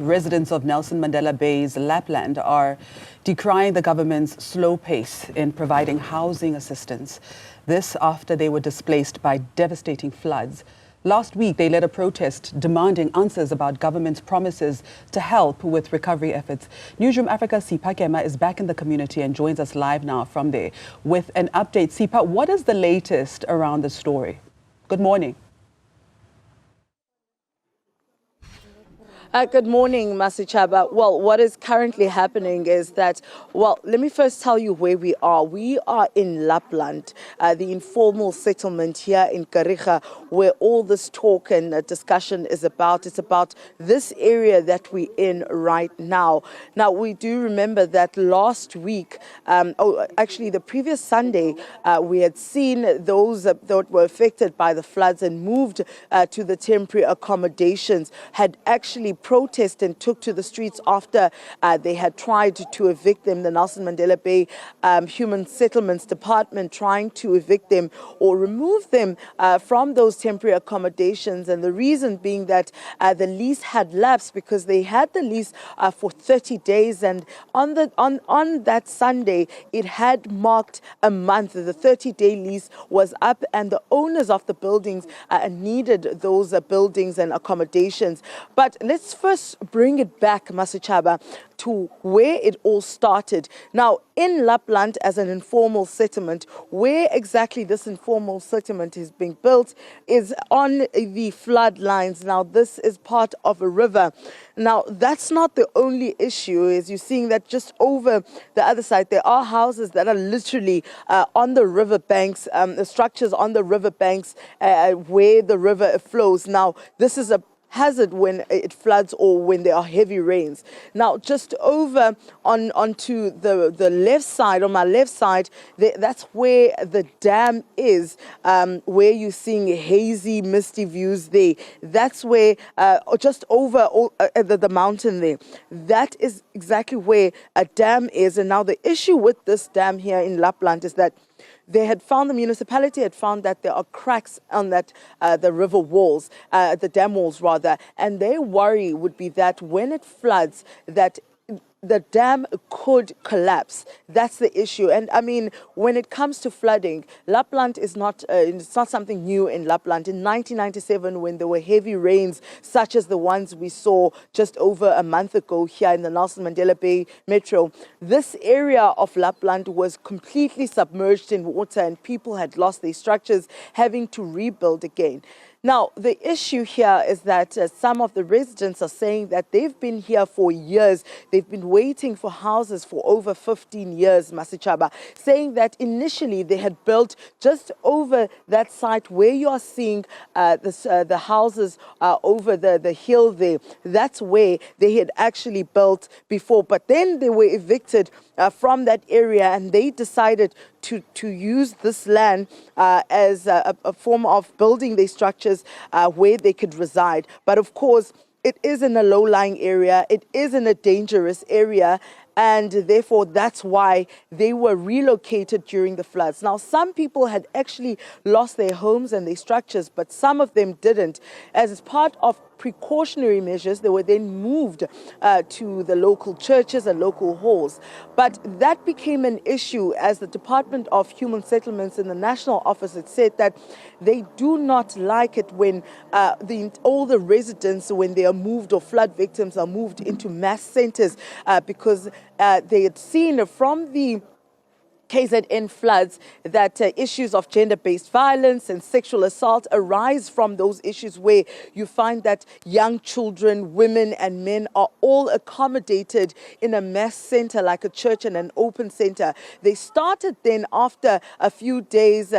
Residents of Nelson Mandela Bay's Lapland are decrying the government's slow pace in providing housing assistance. This after they were displaced by devastating floods. Last week, they led a protest demanding answers about government's promises to help with recovery efforts. Newzroom Afrika's Sipha Kema is back in the community and joins us live now from there with an update. Sipha, what is the latest around the story? Good morning. Good morning, Masichaba. Well, what is currently happening is that, well, let me first tell you where we are. We are in Lapland, the informal settlement here in Kariga, where all this talk and discussion is about. It's about this area that we're in right now. Now, we do remember that last week, actually the previous Sunday, we had seen those that were affected by the floods and moved to the temporary accommodations had actually protest and took to the streets after they had tried to evict them. The Nelson Mandela Bay Human Settlements Department trying to evict them or remove them from those temporary accommodations, and the reason being that the lease had lapsed because they had the lease for 30 days, and on that Sunday it had marked a month. The 30-day lease was up and the owners of the buildings needed those buildings and accommodations. But let's first bring it back, Masichaba, to where it all started. Now, in Lapland, as an informal settlement, where exactly this informal settlement is being built is on the flood lines. Now, this is part of a river. Now, that's not the only issue. As you're seeing that just over the other side, there are houses that are literally on the river banks, the structures on the river banks where the river flows. Now, this is a hazard when it floods or when there are heavy rains. Now, just over onto the left side, on my left side, that's where the dam is, where you're seeing hazy, misty views there. That's where, just over the mountain there, that is exactly where a dam is. And now the issue with this dam here in Lapland is that they had found, the municipality had found that there are cracks on that the river walls, the dam walls rather, and their worry would be that when it floods, that the dam could collapse. That's the issue. And I mean, when it comes to flooding, Lapland is not, it's not something new in Lapland. In 1997, when there were heavy rains, such as the ones we saw just over a month ago here in the Nelson Mandela Bay Metro, this area of Lapland was completely submerged in water and people had lost their structures, having to rebuild again. Now, the issue here is that some of the residents are saying that they've been here for years. They've been waiting for houses for over 15 years, Masichaba, saying that initially they had built just over that site where you are seeing the houses over the hill there. That's where they had actually built before. But then they were evicted from that area and they decided to use this land as a form of building their structures where they could reside. But of course, it is in a low-lying area, it is in a dangerous area, and therefore that's why they were relocated during the floods. Now, some people had actually lost their homes and their structures, but some of them didn't. As part of precautionary measures, they were then moved to the local churches and local halls. But that became an issue as the Department of Human Settlements in the National Office had said that they do not like it when all the residents, when they are moved or flood victims are moved into mass centers because they had seen from the KZN floods that issues of gender-based violence and sexual assault arise from those issues where you find that young children, women and men are all accommodated in a mass center like a church and an open center. They started then after a few days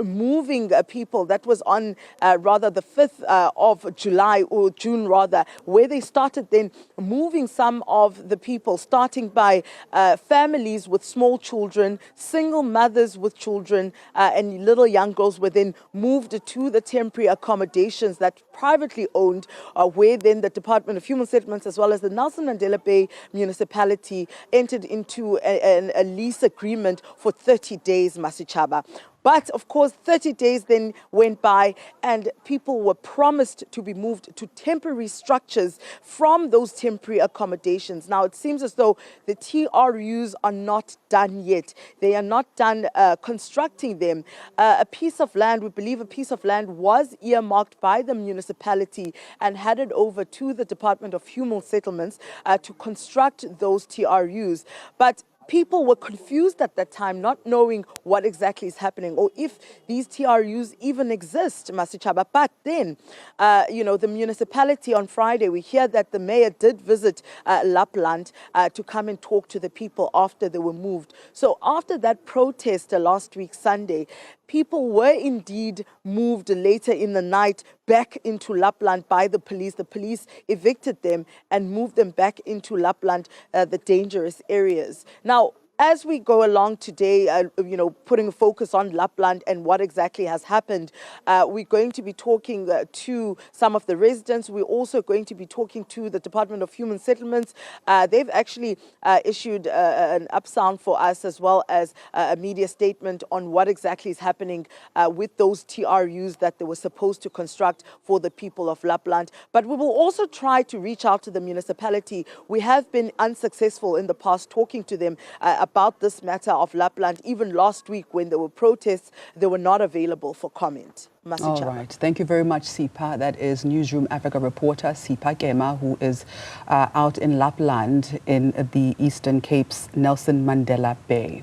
moving people. That was on rather the 5th of July or June rather, where they started then moving some of the people, starting by families with small children, single mothers with children and little young girls were then moved to the temporary accommodations that privately owned, where then the Department of Human Settlements as well as the Nelson Mandela Bay municipality entered into a lease agreement for 30 days, Masichaba. But of course, 30 days then went by and people were promised to be moved to temporary structures from those temporary accommodations. Now, it seems as though the TRUs are not done yet. They are not done constructing them. A piece of land, we believe a piece of land was earmarked by the municipality and handed over to the Department of Human Settlements to construct those TRUs. But people were confused at that time, not knowing what exactly is happening or if these TRUs even exist, Masichaba. But then, the municipality on Friday, we hear that the mayor did visit Lapland to come and talk to the people after they were moved. So after that protest last week, Sunday, people were indeed moved later in the night back into Lapland by the police. The police evicted them and moved them back into Lapland, the dangerous areas. Now, as we go along today, putting a focus on Lapland and what exactly has happened, we're going to be talking to some of the residents. We're also going to be talking to the Department of Human Settlements. They've actually issued an up sound for us, as well as a media statement on what exactly is happening with those TRUs that they were supposed to construct for the people of Lapland. But we will also try to reach out to the municipality. We have been unsuccessful in the past talking to them about this matter of Lapland. Even last week when there were protests, they were not available for comment. All right. Thank you very much, Sipha. That is Newzroom Afrika reporter Sipha Kema, who is out in Lapland in the Eastern Cape's Nelson Mandela Bay.